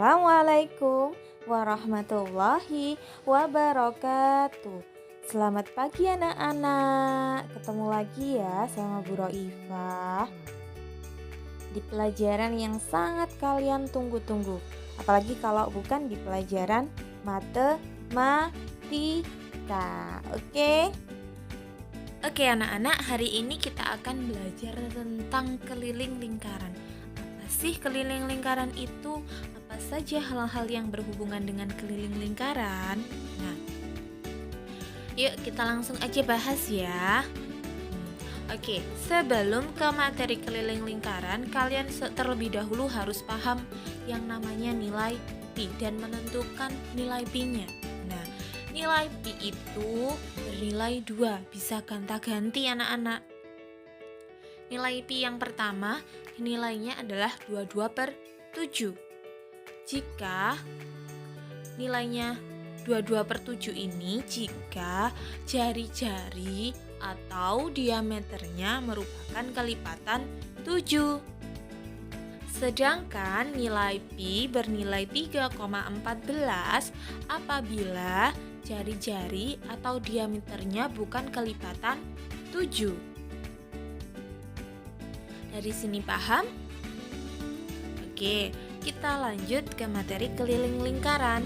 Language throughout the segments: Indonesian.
Assalamualaikum warahmatullahi wabarakatuh. Selamat pagi anak-anak. Ketemu lagi ya sama Bu Roifah di pelajaran yang sangat kalian tunggu-tunggu. Apalagi kalau bukan di pelajaran matematika. Oke anak-anak, hari ini kita akan belajar tentang keliling lingkaran. Apa sih keliling lingkaran itu? Apa saja hal-hal yang berhubungan dengan keliling lingkaran? Nah, yuk kita langsung aja bahas ya. Oke, sebelum ke materi keliling lingkaran, kalian terlebih dahulu harus paham yang namanya nilai pi dan menentukan nilai pi-nya. Nah, nilai pi itu bernilai 2, bisa gonta-ganti anak-anak. Nilai pi yang pertama nilainya adalah 22/7. Jika nilainya 22/7 ini jika jari-jari atau diameternya merupakan kelipatan 7. Sedangkan nilai pi bernilai 3,14 apabila jari-jari atau diameternya bukan kelipatan 7. Dari sini paham? Oke, kita lanjut ke materi keliling lingkaran.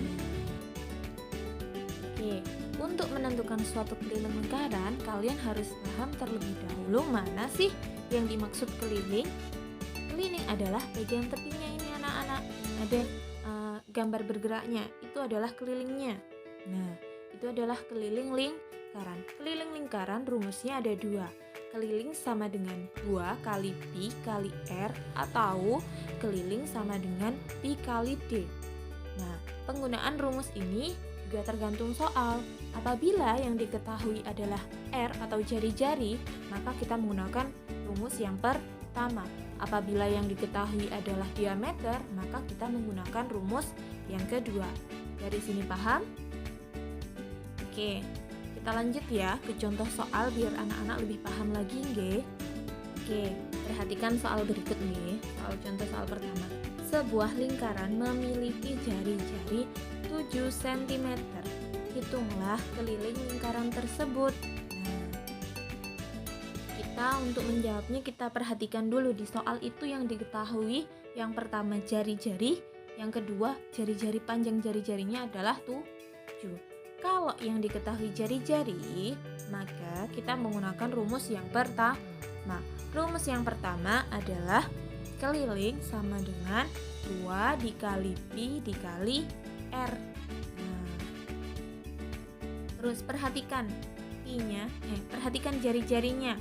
Oke, untuk menentukan suatu keliling lingkaran, kalian harus paham terlebih dahulu mana sih yang dimaksud keliling. Keliling adalah bagian tepinya ini anak-anak. Ada gambar bergeraknya, itu adalah kelilingnya. Nah, itu adalah keliling lingkaran. Keliling lingkaran rumusnya ada 2. Keliling sama dengan 2 kali pi kali r atau keliling sama dengan pi kali d. Nah, penggunaan rumus ini juga tergantung soal. Apabila yang diketahui adalah r atau jari-jari, maka kita menggunakan rumus yang pertama. Apabila yang diketahui adalah diameter, maka kita menggunakan rumus yang kedua. Dari sini paham? Oke, kita lanjut ya ke contoh soal biar anak-anak lebih paham lagi nggih. Oke, perhatikan soal berikut nih. Contoh soal pertama. Sebuah lingkaran memiliki jari-jari 7 cm. Hitunglah keliling lingkaran tersebut. Nah, kita untuk menjawabnya kita perhatikan dulu di soal itu yang diketahui. Yang pertama jari-jari, yang kedua jari-jari panjang jari-jarinya adalah 7. Kalau yang diketahui jari-jari, maka kita menggunakan rumus yang pertama. Rumus yang pertama adalah keliling sama dengan 2 dikali pi dikali r. Nah, terus perhatikan pi-nya, perhatikan jari-jarinya.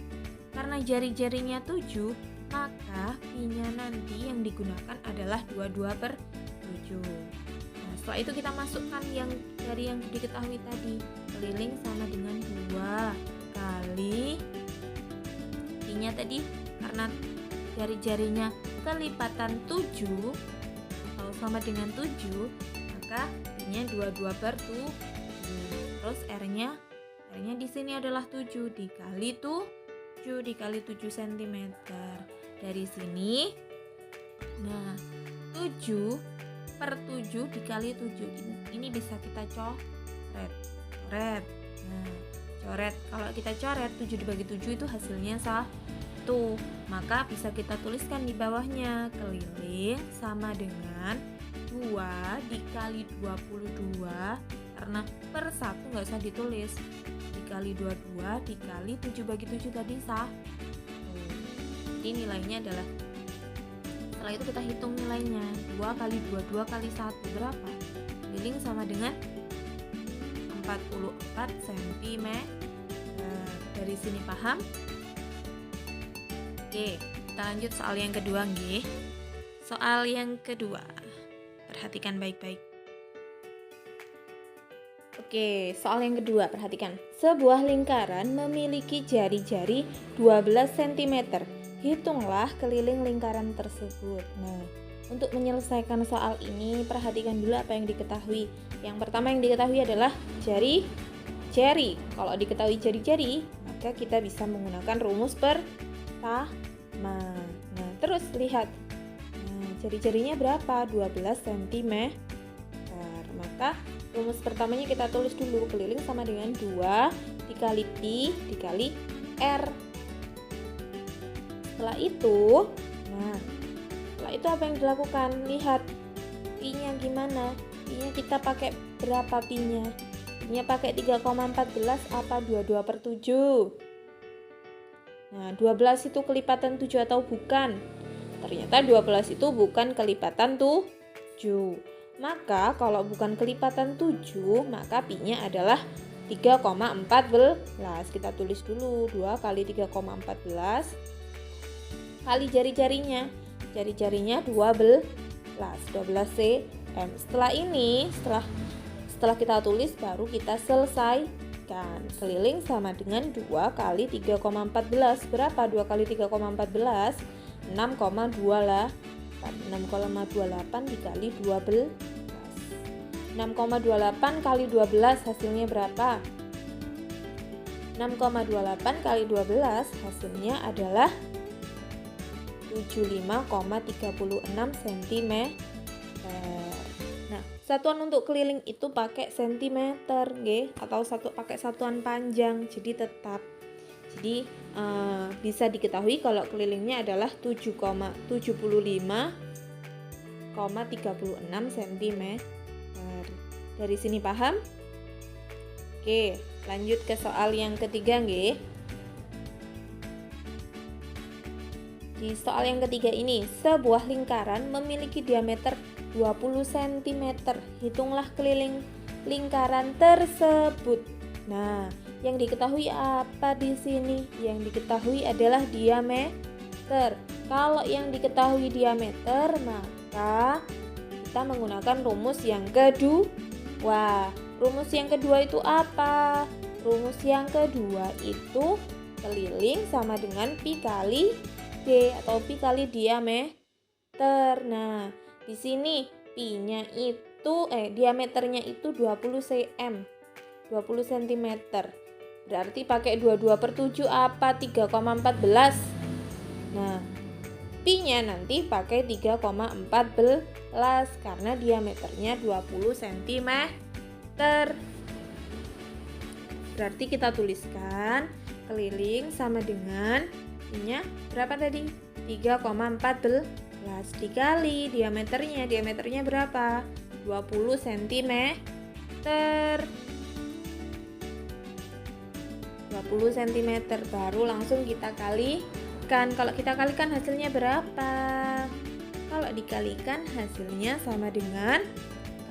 Karena jari-jarinya 7, maka pi-nya nanti yang digunakan adalah 22/7. Setelah itu kita masukkan yang dari yang diketahui tadi. Keliling sama dengan 2 kali pi-nya tadi, karena jari-jarinya kelipatan 7 atau sama dengan 7, maka pi-nya 22/7. Terus r-nya di sini adalah 7 dikali 7 dikali 7 cm. Dari sini, nah 7/7 dikali 7 ini bisa kita coret. Nah, coret. Kalau kita coret 7 dibagi 7 itu hasilnya 1. Maka bisa kita tuliskan di bawahnya keliling sama dengan 2 dikali 22, karena per 1 nggak usah ditulis, dikali 22 dikali 7 bagi 7 tadi 1. Jadi nilainya adalah, setelah itu kita hitung nilainya, 2 kali 2 kali 1 berapa? Keliling sama dengan 44 cm. Dari sini paham? Oke, kita lanjut soal yang kedua nggih. Soal yang kedua, perhatikan baik-baik. Oke, soal yang kedua, perhatikan. Sebuah lingkaran memiliki jari-jari 12 cm. Hitunglah keliling lingkaran tersebut. Nah, untuk menyelesaikan soal ini, perhatikan dulu apa yang diketahui. Yang pertama yang diketahui adalah jari-jari. Kalau diketahui jari-jari, maka kita bisa menggunakan rumus pertama. Nah, terus lihat. Nah, jari-jarinya berapa? 12 cm. Maka rumus pertamanya kita tulis dulu, keliling sama dengan 2 dikali pi dikali r. Setelah itu apa yang dilakukan? Lihat pi-nya gimana? Pi-nya kita pakai berapa pi-nya? Pi-nya pakai 3,14 apa 22/7? Nah, 12 itu kelipatan 7 atau bukan? Ternyata 12 itu bukan kelipatan 7. Maka kalau bukan kelipatan 7, maka pi-nya adalah 3,14. Kita tulis dulu 2 kali 3,14 kali jari-jarinya. Jari-jarinya 12 cm. Setelah ini, setelah kita tulis baru kita selesaikan. Keliling sama dengan 2 kali 3,14. Berapa 2 kali 3,14? 6,28. 6,28 dikali 12. 6,28 kali 12 hasilnya berapa? 6,28 kali 12 hasilnya adalah 75,36 cm. Nah, satuan untuk keliling itu pakai cm, atau pakai satuan panjang. Jadi bisa diketahui kalau kelilingnya adalah 7,75,36 cm. Dari sini paham? Oke, lanjut ke soal yang ketiga nggih. Di soal yang ketiga ini, sebuah lingkaran memiliki diameter 20 cm. Hitunglah keliling lingkaran tersebut. Nah, yang diketahui apa di sini? Yang diketahui adalah diameter. Kalau yang diketahui diameter, maka kita menggunakan rumus yang kedua. Rumus yang kedua itu apa? Rumus yang kedua itu keliling sama dengan pi kali d atau pi kali diameter. Nah, di sini pi-nya itu diameternya itu 20 cm. 20 cm. Berarti pakai 22/7 apa 3,14. Nah, pi-nya nanti pakai 3,14 karena diameternya 20 cm. Berarti kita tuliskan keliling sama dengan pi-nya berapa tadi? 3,14 dikali diameternya berapa? 20 cm. 20 cm baru langsung kita kalikan. Kalau kita kalikan hasilnya berapa? Kalau dikalikan hasilnya sama dengan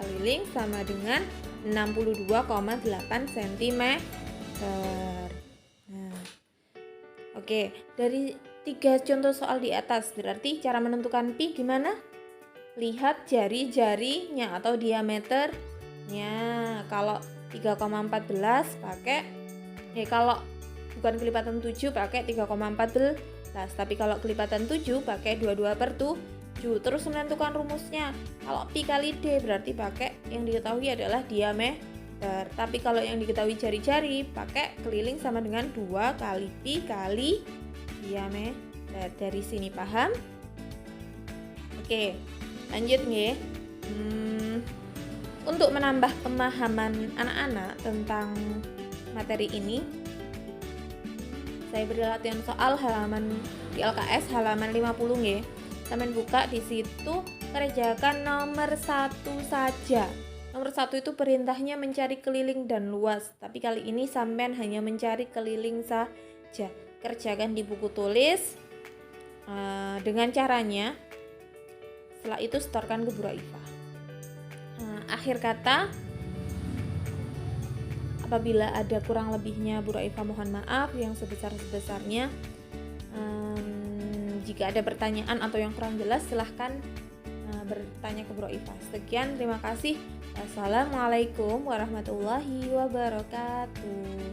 keliling sama dengan 62,8 cm. Nah, oke, dari 3 contoh soal di atas berarti cara menentukan pi gimana? Lihat jari-jarinya atau diameternya. Kalau 3,14 pakai kalau bukan kelipatan 7 pakai 3,14. Tapi kalau kelipatan 7 pakai 22/7. Terus menentukan rumusnya. Kalau pi kali d berarti pakai yang diketahui adalah diameter. Tapi kalau yang diketahui jari-jari pakai keliling sama dengan 2 kali pi kali diameter. Dari sini paham? Oke, lanjut nih. Untuk menambah pemahaman anak-anak tentang materi ini, saya beri latihan soal halaman di LKS halaman 50 nggih. Sampeyan buka di situ, kerjakan nomor 1 saja. Nomor 1 itu perintahnya mencari keliling dan luas, tapi kali ini sampean hanya mencari keliling saja. Kerjakan di buku tulis dengan caranya. Setelah itu setorkan ke Bu Raifah. Akhir kata, apabila ada kurang lebihnya Bu Raifah mohon maaf yang sebesar-besarnya. Jika ada pertanyaan atau yang kurang jelas silahkan bertanya ke Bu Raifah. Sekian, terima kasih. Wassalamualaikum warahmatullahi wabarakatuh.